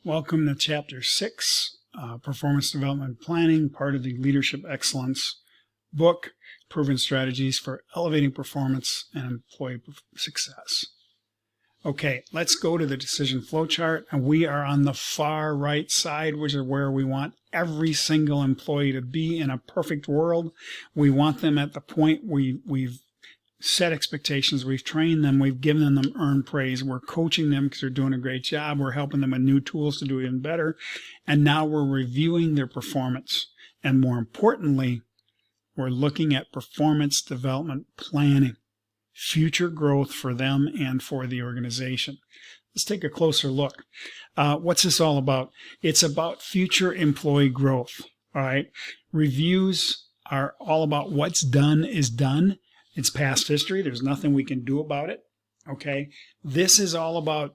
Welcome to Chapter 6, Performance Development Planning, part of the Leadership Excellence book, Proven Strategies for Elevating Performance and Employee Success. Okay, let's go to the decision flow chart, and we are on the far right side, which is where we want every single employee to be in a perfect world. We want them at the point we've set expectations, we've trained them, we've given them earned praise, we're coaching them because they're doing a great job, we're helping them with new tools to do even better, and now we're reviewing their performance. And more importantly, we're looking at performance development planning, future growth for them and for the organization. Let's take a closer look. What's this all about? It's about future employee growth. All right. Reviews are all about what's done is done. It's past history. There's nothing we can do about it. Okay. This is all about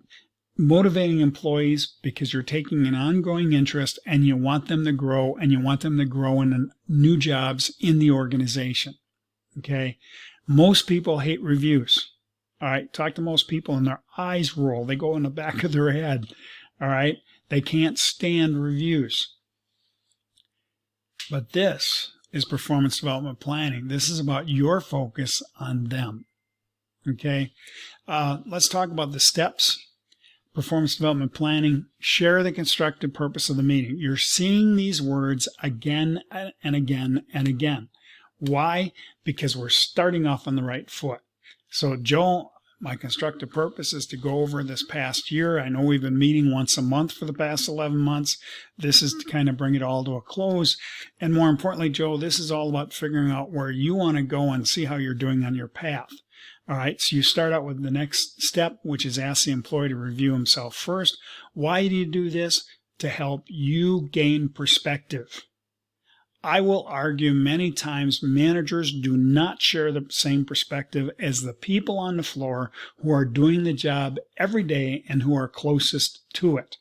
motivating employees because you're taking an ongoing interest and you want them to grow, and you want them to grow in new jobs in the organization. Okay. Most people hate reviews. All right. Talk to most people and their eyes roll. They go in the back of their head. All right. They can't stand reviews. But this is performance development planning. This is about your focus on them. Okay. Let's talk about the steps. Performance development planning. Share the constructive purpose of the meeting. You're seeing these words again and again and again. Why? Because we're starting off on the right foot. So, Joe, my constructive purpose is to go over this past year. I know we've been meeting once a month for the past 11 months. This is to kind of bring it all to a close. And more importantly, Joe, this is all about figuring out where you want to go and see how you're doing on your path. All right, so you start out with the next step, which is ask the employee to review himself first. Why do you do this? To help you gain perspective. I will argue many times managers do not share the same perspective as the people on the floor who are doing the job every day and who are closest to it.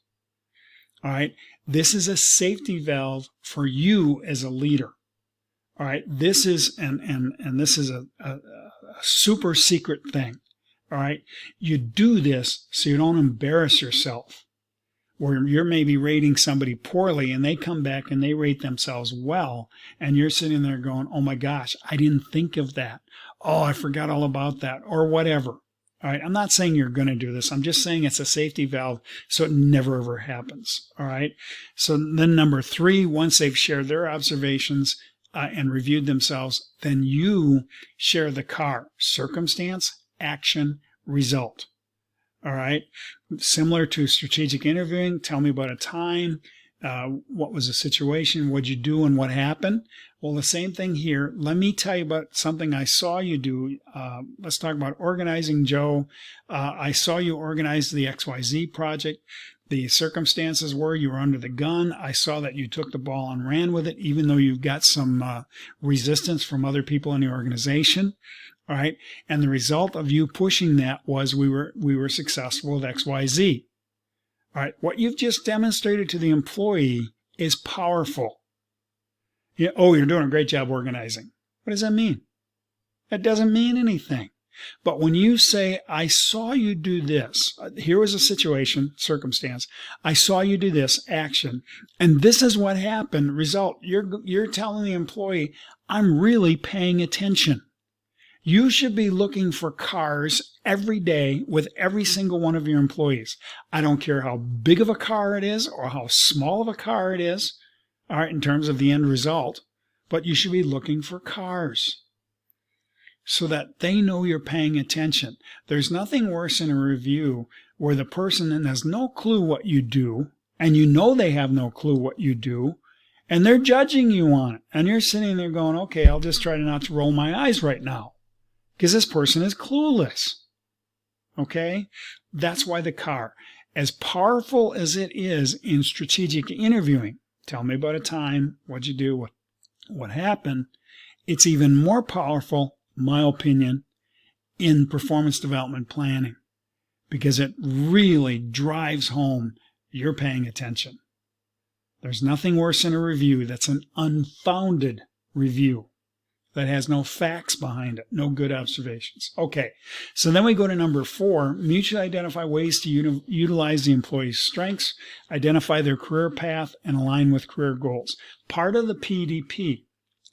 All right. This is a safety valve for you as a leader. All right. This is, and this is a super secret thing. All right. You do this so you don't embarrass yourself. Where you're maybe rating somebody poorly and they come back and they rate themselves well, and you're sitting there going, oh my gosh, I didn't think of that. Oh, I forgot all about that, or whatever. All right. I'm not saying you're going to do this. I'm just saying it's a safety valve so it never ever happens. All right. So then number 3, once they've shared their observations and reviewed themselves, then you share the CAR: circumstance, action, result. All right. Similar to strategic interviewing, tell me about a time. What was the situation? What'd you do and what happened? Well, the same thing here. Let me tell you about something I saw you do. Let's talk about organizing, Joe. I saw you organize the XYZ project. The circumstances were you were under the gun. I saw that you took the ball and ran with it, even though you've got some resistance from other people in the organization. All right. And the result of you pushing that was we were successful with XYZ. All right. What you've just demonstrated to the employee is powerful. Oh, you're doing a great job organizing. What does that mean? That doesn't mean anything. But when you say, I saw you do this, here was a situation, circumstance, I saw you do this, action, and this is what happened, result, you're telling the employee, I'm really paying attention. You should be looking for cars every day with every single one of your employees. I don't care how big of a car it is or how small of a car it is, all right, in terms of the end result, but you should be looking for cars so that they know you're paying attention. There's nothing worse in a review where the person then has no clue what you do, and you know they have no clue what you do, and they're judging you on it. And you're sitting there going, okay, I'll just try not to roll my eyes right now, because this person is clueless. Okay? That's why the CAR, as powerful as it is in strategic interviewing, tell me about a time, what'd you do, what happened, it's even more powerful, my opinion, in performance development planning, because it really drives home you're paying attention. There's nothing worse in a review that's an unfounded review. that has no facts behind it, no good observations. Okay, so then we go to number 4, mutually identify ways to utilize the employee's strengths, identify their career path, and align with career goals. Part of the PDP.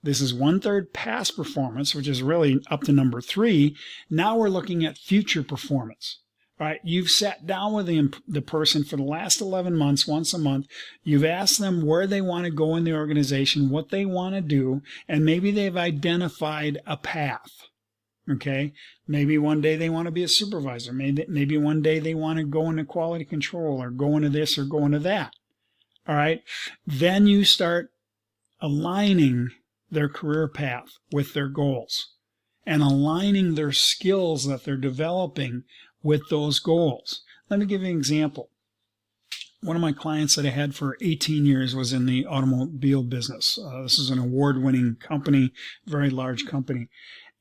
This is 1/3 past performance, which is really up to number 3. Now we're looking at future performance. All right, you've sat down with the person for the last 11 months, once a month. You've asked them where they want to go in the organization, what they want to do, and maybe they've identified a path. Okay, maybe one day they want to be a supervisor. Maybe one day they want to go into quality control or go into this or go into that. All right, then you start aligning their career path with their goals and aligning their skills that they're developing with those goals. Let me give you an example. One of my clients that I had for 18 years was in the automobile business. This is an award-winning company, very large company.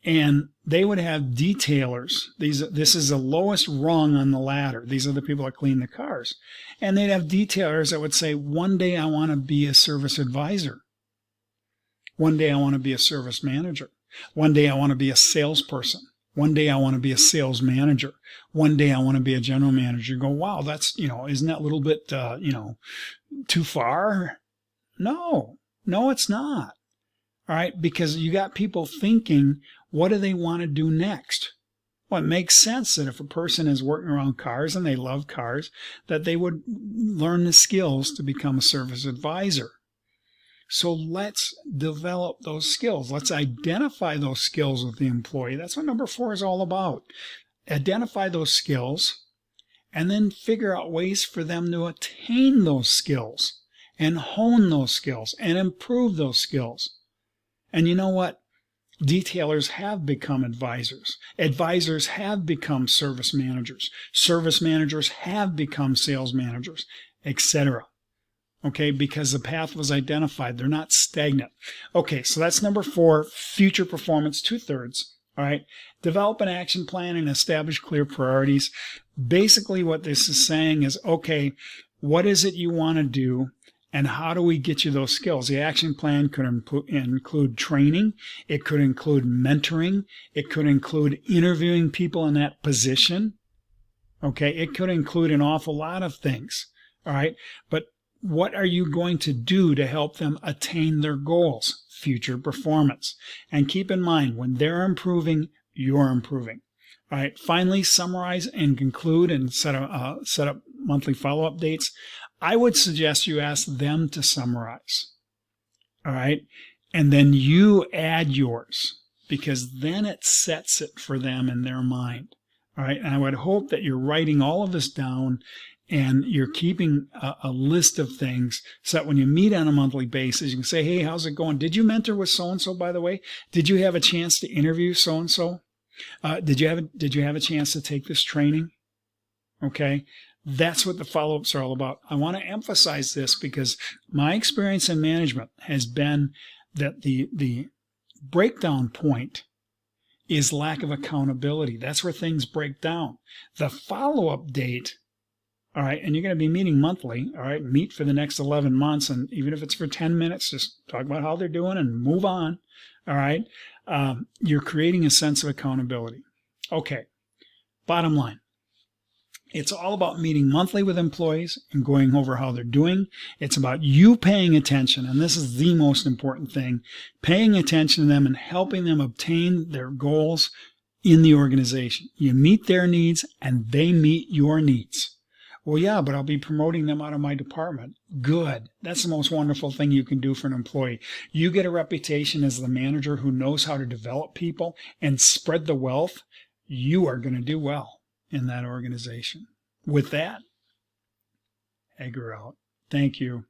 And they would have detailers. This is the lowest rung on the ladder. These are the people that clean the cars. And they'd have detailers that would say, one day I want to be a service advisor. One day I want to be a service manager. One day I want to be a salesperson. One day I want to be a sales manager. One day I want to be a general manager. You go, wow, that's, isn't that a little bit, too far? No, it's not. All right, because you got people thinking, what do they want to do next? Well, it makes sense that if a person is working around cars and they love cars, that they would learn the skills to become a service advisor. So let's develop those skills. Let's identify those skills with the employee. That's what number 4 is all about. Identify those skills and then figure out ways for them to attain those skills and hone those skills and improve those skills. And you know what? Detailers have become advisors. Advisors have become service managers. Service managers have become sales managers, etc. Okay, because the path was identified. They're not stagnant. Okay, so that's number 4, future performance, 2/3. All right, develop an action plan and establish clear priorities. Basically what this is saying is, okay, what is it you want to do and how do we get you those skills? The action plan could include training. It could include mentoring. It could include interviewing people in that position. Okay, it could include an awful lot of things. All right, but what are you going to do to help them attain their goals? Future performance. And keep in mind, when they're improving, you're improving. All right. Finally, summarize and conclude and set up monthly follow-up dates. I would suggest you ask them to summarize. All right. And then you add yours, because then it sets it for them in their mind. All right. And I would hope that you're writing all of this down and you're keeping a list of things so that when you meet on a monthly basis, you can say, hey, how's it going? Did you mentor with so-and-so, by the way? Did you have a chance to interview so-and-so? Did you have a chance to take this training? Okay. That's what the follow-ups are all about. I want to emphasize this because my experience in management has been that the breakdown point is lack of accountability. That's where things break down. The follow-up date, all right, and you're going to be meeting monthly, all right, meet for the next 11 months, and even if it's for 10 minutes, just talk about how they're doing and move on, all right? You're creating a sense of accountability. Okay, bottom line. It's all about meeting monthly with employees and going over how they're doing. It's about you paying attention, and this is the most important thing, paying attention to them and helping them obtain their goals in the organization. You meet their needs and they meet your needs. Well, yeah, but I'll be promoting them out of my department. Good. That's the most wonderful thing you can do for an employee. You get a reputation as the manager who knows how to develop people and spread the wealth. You are going to do well in that organization. With that, Edgar out. Thank you.